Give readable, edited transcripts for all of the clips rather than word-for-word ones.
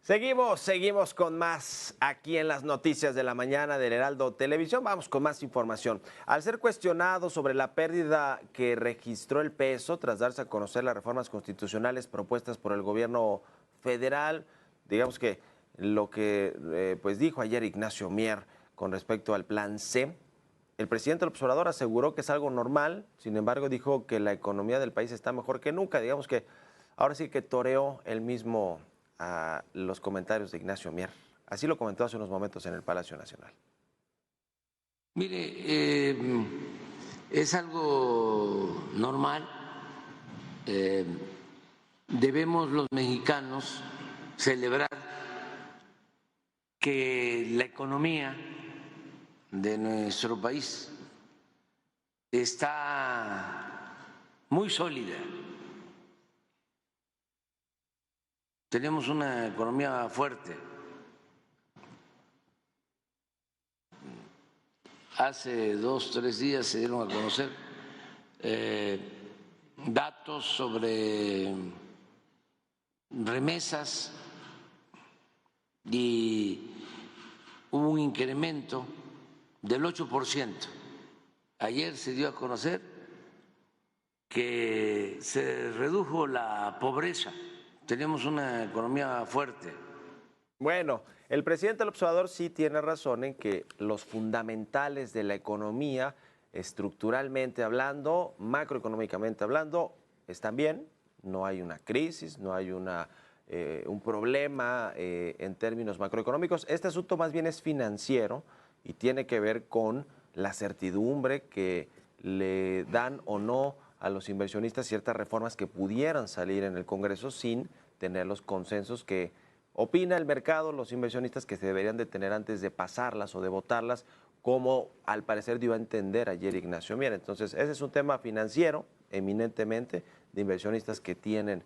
Seguimos con más aquí en las noticias de la mañana del Heraldo Televisión. Vamos con más información. Al ser cuestionado sobre la pérdida que registró el peso tras darse a conocer las reformas constitucionales propuestas por el gobierno federal, digamos que lo que pues dijo ayer Ignacio Mier con respecto al plan C, el presidente López Obrador aseguró que es algo normal, sin embargo dijo que la economía del país está mejor que nunca. Digamos que ahora sí que toreó él mismo a los comentarios de Ignacio Mier. Así lo comentó hace unos momentos en el Palacio Nacional. Mire, es algo normal. Eh, debemos los mexicanos celebrar que la economía de nuestro país está muy sólida. Tenemos una economía fuerte. Hace 2 o 3 días se dieron a conocer datos sobre remesas y hubo un incremento del 8%. Ayer se dio a conocer que se redujo la pobreza. Tenemos una economía fuerte. Bueno, el presidente López Obrador sí tiene razón en que los fundamentales de la economía, estructuralmente hablando, macroeconómicamente hablando, están bien. No hay una crisis, no hay un problema en términos macroeconómicos. Este asunto más bien es financiero y tiene que ver con la certidumbre que le dan o no a los inversionistas ciertas reformas que pudieran salir en el Congreso sin tener los consensos que opina el mercado, los inversionistas, que se deberían de tener antes de pasarlas o de votarlas, como al parecer dio a entender ayer Ignacio Mier. Entonces, ese es un tema financiero, eminentemente, de inversionistas que tienen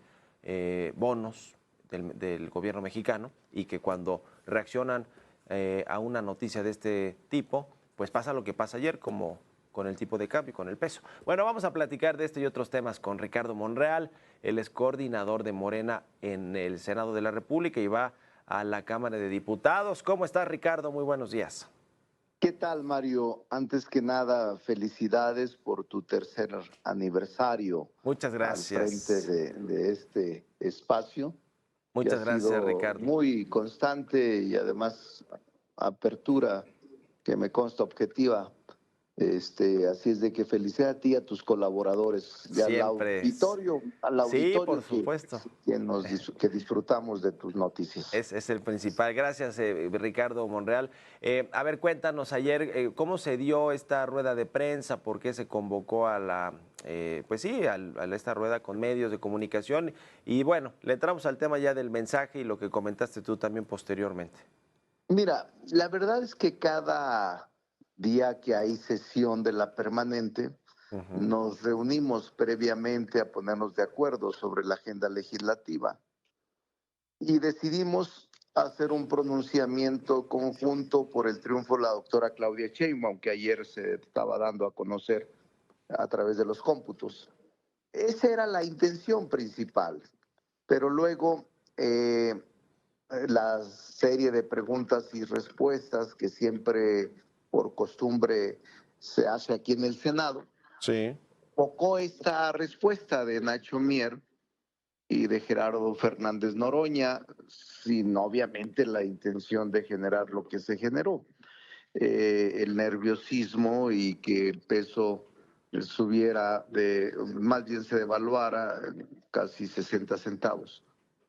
bonos del gobierno mexicano y que cuando reaccionan a una noticia de este tipo, pues pasa lo que pasa ayer, como con el tipo de cambio y con el peso. Bueno, vamos a platicar de este y otros temas con Ricardo Monreal. Él es coordinador de Morena en el Senado de la República y va a la Cámara de Diputados. ¿Cómo estás, Ricardo? Muy buenos días. ¿Qué tal, Mario? Antes que nada, felicidades por tu tercer aniversario Muchas al frente gracias. de este espacio, que ha Muchas gracias, sido Ricardo. muy constante y además apertura que me consta objetiva. Así es de que felicidad a ti y a tus colaboradores y Siempre. al Sí, por auditorio supuesto. que disfrutamos de tus noticias. Es el principal. Gracias, Ricardo Monreal. A ver, cuéntanos ayer cómo se dio esta rueda de prensa, por qué se convocó a pues sí, a esta rueda con medios de comunicación. Y bueno, le entramos al tema ya del mensaje y lo que comentaste tú también posteriormente. Mira, la verdad es que cada día que hay sesión de la permanente, Ujú. nos reunimos previamente a ponernos de acuerdo sobre la agenda legislativa y decidimos hacer un pronunciamiento conjunto por el triunfo de la doctora Claudia Sheinbaum, que ayer se estaba dando a conocer a través de los cómputos. Esa era la intención principal, pero luego la serie de preguntas y respuestas que siempre por costumbre se hace aquí en el Senado, Sí. tocó esta respuesta de Nacho Mier y de Gerardo Fernández Noroña, sin obviamente la intención de generar lo que se generó, el nerviosismo y que el peso subiera, más bien se devaluara casi 60 centavos.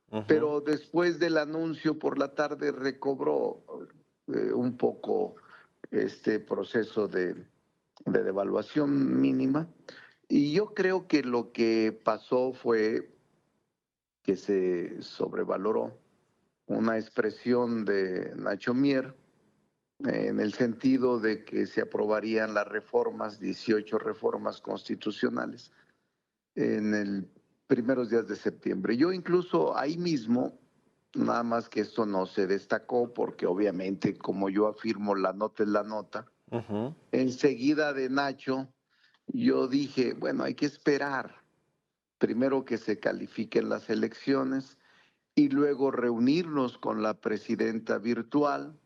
Ujú. Pero después del anuncio por la tarde recobró un poco este proceso de devaluación mínima. Y yo creo que lo que pasó fue que se sobrevaloró una expresión de Nacho Mier en el sentido de que se aprobarían las reformas, 18 reformas constitucionales, en el primeros días de septiembre. Yo incluso ahí mismo, nada más que esto no se destacó porque obviamente como yo afirmo la nota es la nota, Ujú. enseguida de Nacho yo dije, bueno, hay que esperar primero que se califiquen las elecciones, y luego reunirnos con la presidenta virtual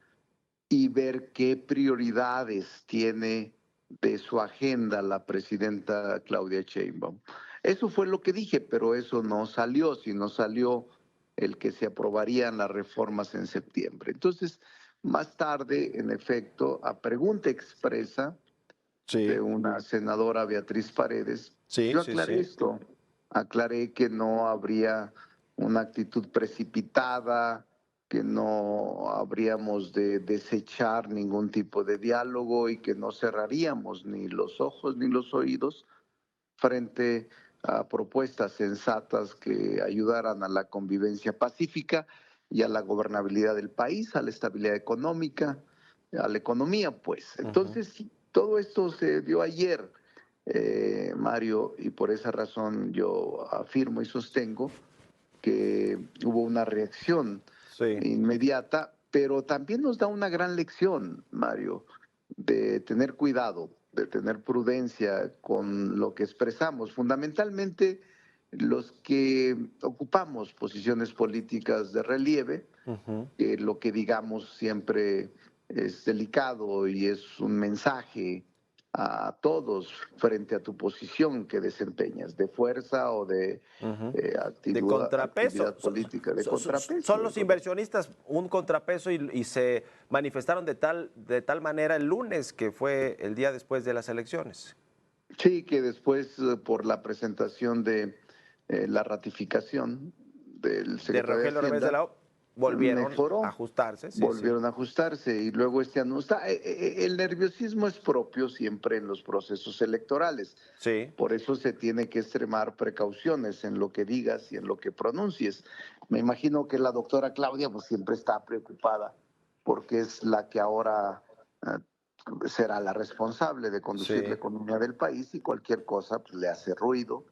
y ver qué prioridades tiene de su agenda la presidenta Claudia Sheinbaum. Eso fue lo que dije, pero eso no salió, sino salió el que se aprobarían las reformas en septiembre. Entonces, más tarde, en efecto, a pregunta expresa de Sí, una senadora, Beatriz Paredes, sí, yo sí, aclaré sí. esto, aclaré que no habría una actitud precipitada, que no habríamos de desechar ningún tipo de diálogo y que no cerraríamos ni los ojos ni los oídos frente a propuestas sensatas que ayudaran a la convivencia pacífica y a la gobernabilidad del país, a la estabilidad económica, a la economía, pues. Ujú. Entonces, sí, todo esto se dio ayer, Mario, y por esa razón yo afirmo y sostengo que hubo una reacción Sí. inmediata, pero también nos da una gran lección, Mario, de tener cuidado, de tener prudencia con lo que expresamos. Fundamentalmente, los que ocupamos posiciones políticas de relieve, Ujú. que lo que digamos siempre es delicado y es un mensaje a todos frente a tu posición que desempeñas, de fuerza o de Ujú. De actividad contrapeso. política, de Son contrapeso. los inversionistas un contrapeso y se manifestaron de tal manera el lunes, que fue el día después de las elecciones. Sí, que después por la presentación de la ratificación del De secretario de Rogelio Revés de Hacienda, la O, volvieron a mejoró, ajustarse, sí, sí. volvieron a ajustarse y luego este anuncio. El nerviosismo es propio siempre en los procesos electorales. Sí. Por eso se tiene que extremar precauciones en lo que digas y en lo que pronuncies. Me imagino que la doctora Claudia pues siempre está preocupada porque es la que ahora será la responsable de conducir la Sí. economía del país y cualquier cosa pues, le hace ruido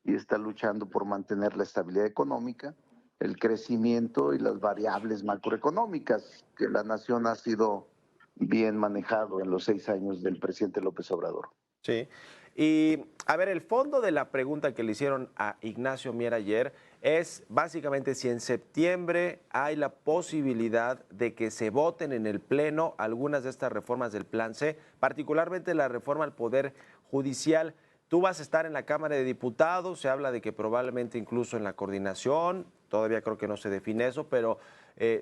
y está luchando por mantener la estabilidad económica, el crecimiento y las variables macroeconómicas que la nación ha sido bien manejado en los 6 años del presidente López Obrador. Sí. Y a ver, el fondo de la pregunta que le hicieron a Ignacio Mier ayer es básicamente si en septiembre hay la posibilidad de que se voten en el Pleno algunas de estas reformas del Plan C, particularmente la reforma al Poder Judicial. Tú vas a estar en la Cámara de Diputados, se habla de que probablemente incluso en la coordinación, todavía creo que no se define eso, pero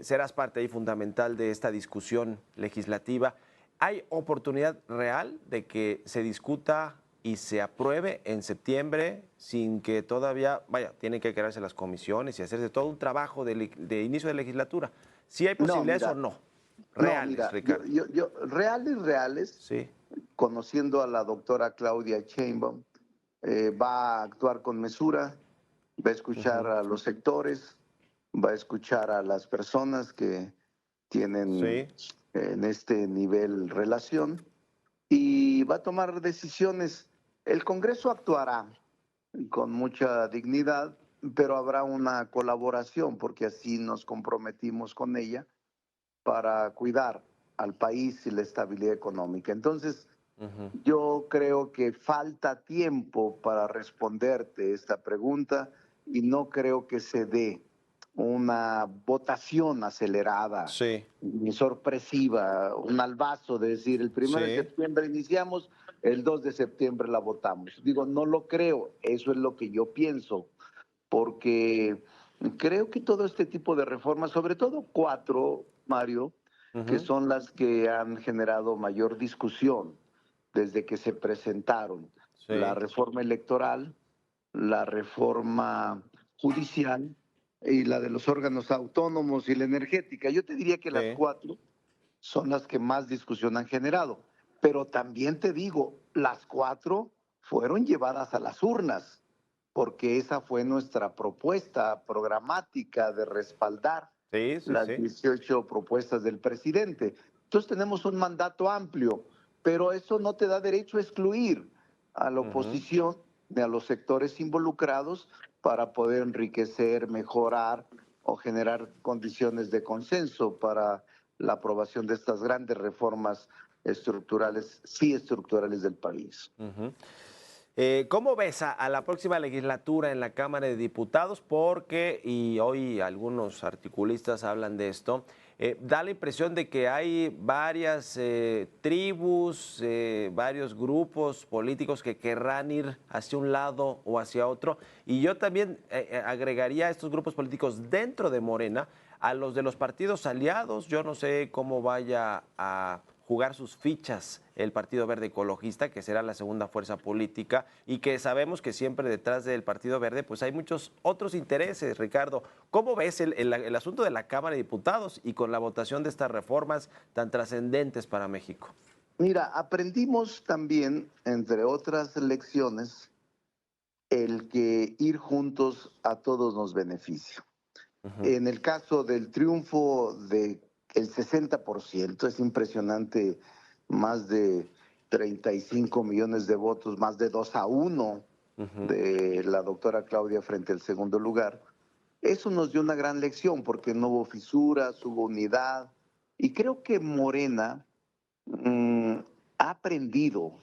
serás parte ahí fundamental de esta discusión legislativa. ¿Hay oportunidad real de que se discuta y se apruebe en septiembre sin que todavía, vaya, tienen que crearse las comisiones y hacerse todo un trabajo de inicio de legislatura? ¿Sí hay No, posibilidades o mira, no? no, Reales, mira, yo, Ricardo. yo, yo, reales, reales, Sí. conociendo a la doctora Claudia Sheinbaum, va a actuar con mesura, va a escuchar Ujú. a los sectores, va a escuchar a las personas que tienen Sí. en este nivel relación y va a tomar decisiones. El Congreso actuará con mucha dignidad, pero habrá una colaboración porque así nos comprometimos con ella para cuidar al país y la estabilidad económica. Entonces, Ujú. yo creo que falta tiempo para responderte esta pregunta y no creo que se dé una votación acelerada Sí. ni sorpresiva, un albazo de decir el 1 de septiembre iniciamos, el 2 de septiembre la votamos. Digo, no lo creo, eso es lo que yo pienso, porque creo que todo este tipo de reformas, sobre todo cuatro, Mario, que Ujú. son las que han generado mayor discusión desde que se presentaron. La Sí. reforma electoral, la reforma judicial y la de los órganos autónomos y la energética. Yo te diría que las Sí. cuatro son las que más discusión han generado. Pero también te digo, las cuatro fueron llevadas a las urnas, porque esa fue nuestra propuesta programática de respaldar Sí, sí, las sí. 18 propuestas del presidente. Entonces tenemos un mandato amplio, pero eso no te da derecho a excluir a la Ujú. oposición ni a los sectores involucrados para poder enriquecer, mejorar o generar condiciones de consenso para la aprobación de estas grandes reformas estructurales, sí estructurales del país. Ujú. ¿Cómo ves a la próxima legislatura en la Cámara de Diputados? Porque, y hoy algunos articulistas hablan de esto, da la impresión de que hay varias tribus, varios grupos políticos que querrán ir hacia un lado o hacia otro. Y yo también agregaría a estos grupos políticos dentro de Morena a los de los partidos aliados. Yo no sé cómo vaya a jugar sus fichas el Partido Verde Ecologista, que será la segunda fuerza política, y que sabemos que siempre detrás del Partido Verde pues hay muchos otros intereses. Ricardo, ¿cómo ves el asunto de la Cámara de Diputados y con la votación de estas reformas tan trascendentes para México? Mira, aprendimos también, entre otras lecciones, el que ir juntos a todos nos beneficia. En el caso del triunfo del 60%, es impresionante, más de 35 millones de votos, más de 2-1 de la doctora Claudia frente al segundo lugar. Eso nos dio una gran lección porque no hubo fisuras, hubo unidad. Y creo que Morena ha aprendido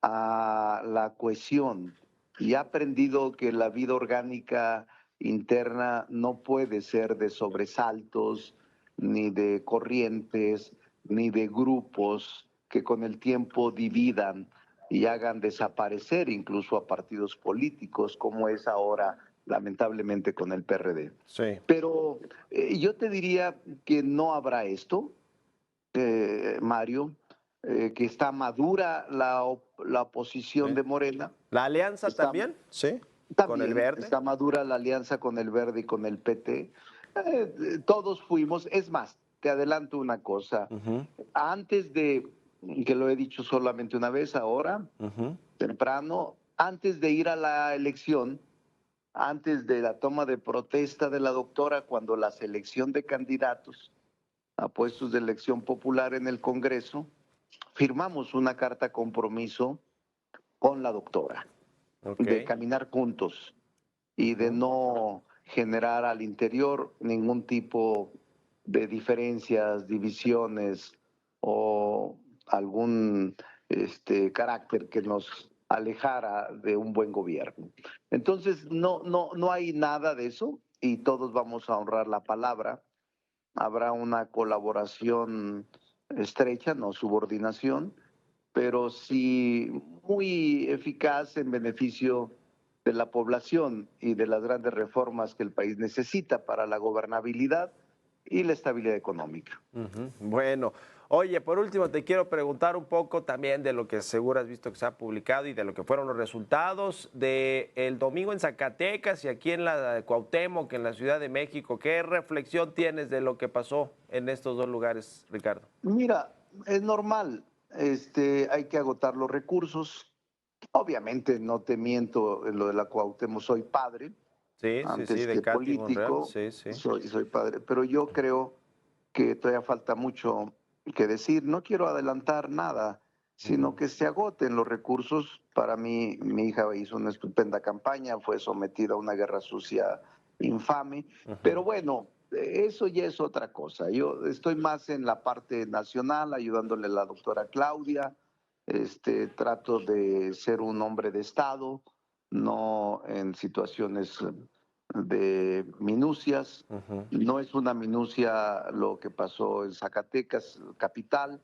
a la cohesión y ha aprendido que la vida orgánica interna no puede ser de sobresaltos, ni de corrientes, ni de grupos que con el tiempo dividan y hagan desaparecer incluso a partidos políticos, como es ahora lamentablemente con el PRD. Sí. Pero yo te diría que no habrá esto, Mario, que está madura la oposición Sí. de Morena. ¿La alianza Está, también? Sí. ¿Con el también Verde? está madura la alianza con el Verde y con el PT. Todos fuimos, es más, te adelanto una cosa, antes de, que lo he dicho solamente una vez ahora, temprano, antes de ir a la elección, antes de la toma de protesta de la doctora, cuando la selección de candidatos a puestos de elección popular en el Congreso, firmamos una carta compromiso con la doctora de caminar juntos y de no generar al interior ningún tipo de diferencias, divisiones o algún carácter que nos alejara de un buen gobierno. Entonces, no hay nada de eso y todos vamos a honrar la palabra. Habrá una colaboración estrecha, no subordinación, pero sí muy eficaz en beneficio de la población y de las grandes reformas que el país necesita para la gobernabilidad y la estabilidad económica. Bueno, oye, por último te quiero preguntar un poco también de lo que seguro has visto que se ha publicado y de lo que fueron los resultados del domingo en Zacatecas y aquí en la Cuauhtémoc, en la Ciudad de México. ¿Qué reflexión tienes de lo que pasó en estos dos lugares, Ricardo? Mira, es normal, hay que agotar los recursos. Obviamente no te miento en lo de la Cuauhtémoc, soy padre, Sí, sí, sí, antes de que Katy Monreal, político, sí, sí. soy padre, pero yo creo que todavía falta mucho que decir. No quiero adelantar nada, sino que se agoten los recursos. Para mí, mi hija hizo una estupenda campaña, fue sometida a una guerra sucia infame, pero bueno, eso ya es otra cosa. Yo estoy más en la parte nacional, ayudándole a la doctora Claudia. Trato de ser un hombre de Estado, no en situaciones de minucias. No es una minucia lo que pasó en Zacatecas, capital,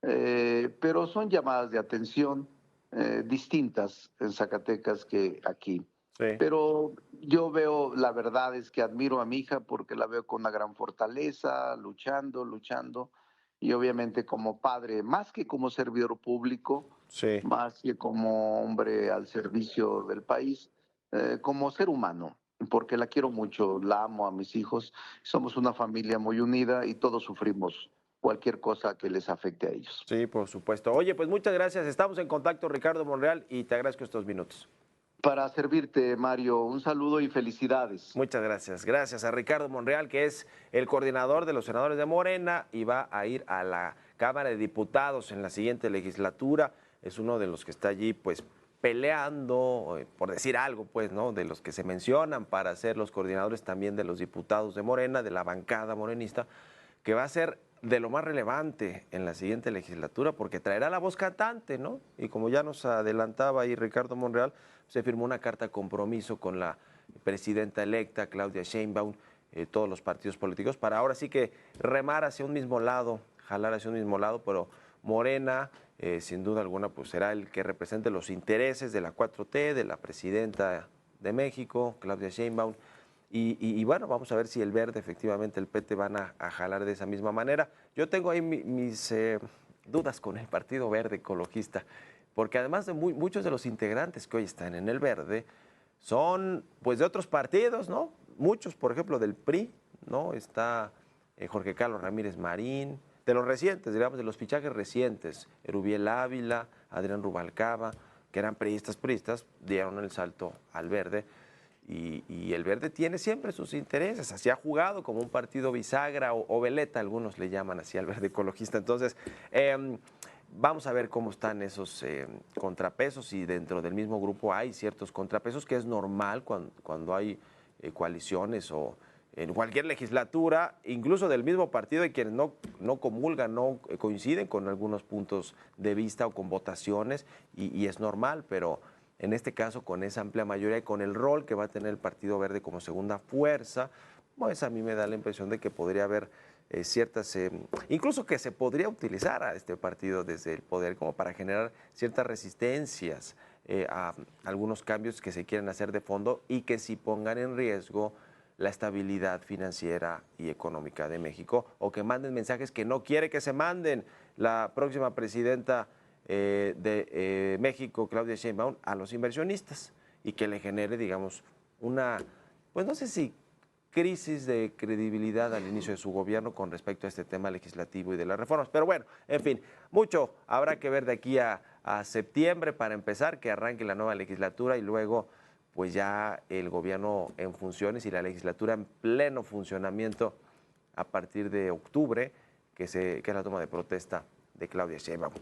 pero son llamadas de atención distintas en Zacatecas que aquí. Sí. Pero yo veo, la verdad es que admiro a mi hija porque la veo con una gran fortaleza, luchando, y obviamente como padre, más que como servidor público, Sí. más que como hombre al servicio del país, como ser humano, porque la quiero mucho, la amo a mis hijos, somos una familia muy unida y todos sufrimos cualquier cosa que les afecte a ellos. Sí, por supuesto. Oye, pues muchas gracias. Estamos en contacto, Ricardo Monreal, y te agradezco estos minutos. Para servirte, Mario, un saludo y felicidades. Muchas gracias. Gracias a Ricardo Monreal, que es el coordinador de los senadores de Morena y va a ir a la Cámara de Diputados en la siguiente legislatura. Es uno de los que está allí, pues, peleando, por decir algo, pues, ¿no? De los que se mencionan para ser los coordinadores también de los diputados de Morena, de la bancada morenista, que va a ser de lo más relevante en la siguiente legislatura, porque traerá la voz cantante, ¿no? Y como ya nos adelantaba ahí Ricardo Monreal, se firmó una carta de compromiso con la presidenta electa, Claudia Sheinbaum, todos los partidos políticos, para ahora sí que remar hacia un mismo lado, jalar hacia un mismo lado, pero Morena, sin duda alguna, pues será el que represente los intereses de la 4T, de la presidenta de México, Claudia Sheinbaum. Y bueno, vamos a ver si el Verde, efectivamente, el PT van a jalar de esa misma manera. Yo tengo ahí mis dudas con el Partido Verde Ecologista, porque además de muchos de los integrantes que hoy están en el Verde son pues de otros partidos, ¿no? Muchos, por ejemplo, del PRI, ¿no? Está Jorge Carlos Ramírez Marín, de los recientes, digamos, de los fichajes recientes, Erubiel Ávila, Adrián Rubalcaba, que eran priistas, dieron el salto al Verde. Y el Verde tiene siempre sus intereses, así ha jugado como un partido bisagra o veleta, algunos le llaman así al Verde Ecologista. Entonces, vamos a ver cómo están esos contrapesos y dentro del mismo grupo hay ciertos contrapesos, que es normal cuando hay coaliciones o en cualquier legislatura, incluso del mismo partido, y quienes no comulgan, no coinciden con algunos puntos de vista o con votaciones, y es normal, pero en este caso, con esa amplia mayoría y con el rol que va a tener el Partido Verde como segunda fuerza, pues a mí me da la impresión de que podría haber ciertas, incluso que se podría utilizar a este partido desde el poder como para generar ciertas resistencias a algunos cambios que se quieren hacer de fondo y que sí pongan en riesgo la estabilidad financiera y económica de México, o que manden mensajes que no quiere que se manden la próxima presidenta de México, Claudia Sheinbaum, a los inversionistas, y que le genere, digamos, una, pues no sé si crisis de credibilidad al inicio de su gobierno con respecto a este tema legislativo y de las reformas. Pero bueno, en fin, mucho habrá que ver de aquí a septiembre para empezar, que arranque la nueva legislatura y luego pues ya el gobierno en funciones y la legislatura en pleno funcionamiento a partir de octubre, que es la toma de protesta de Claudia Sheinbaum.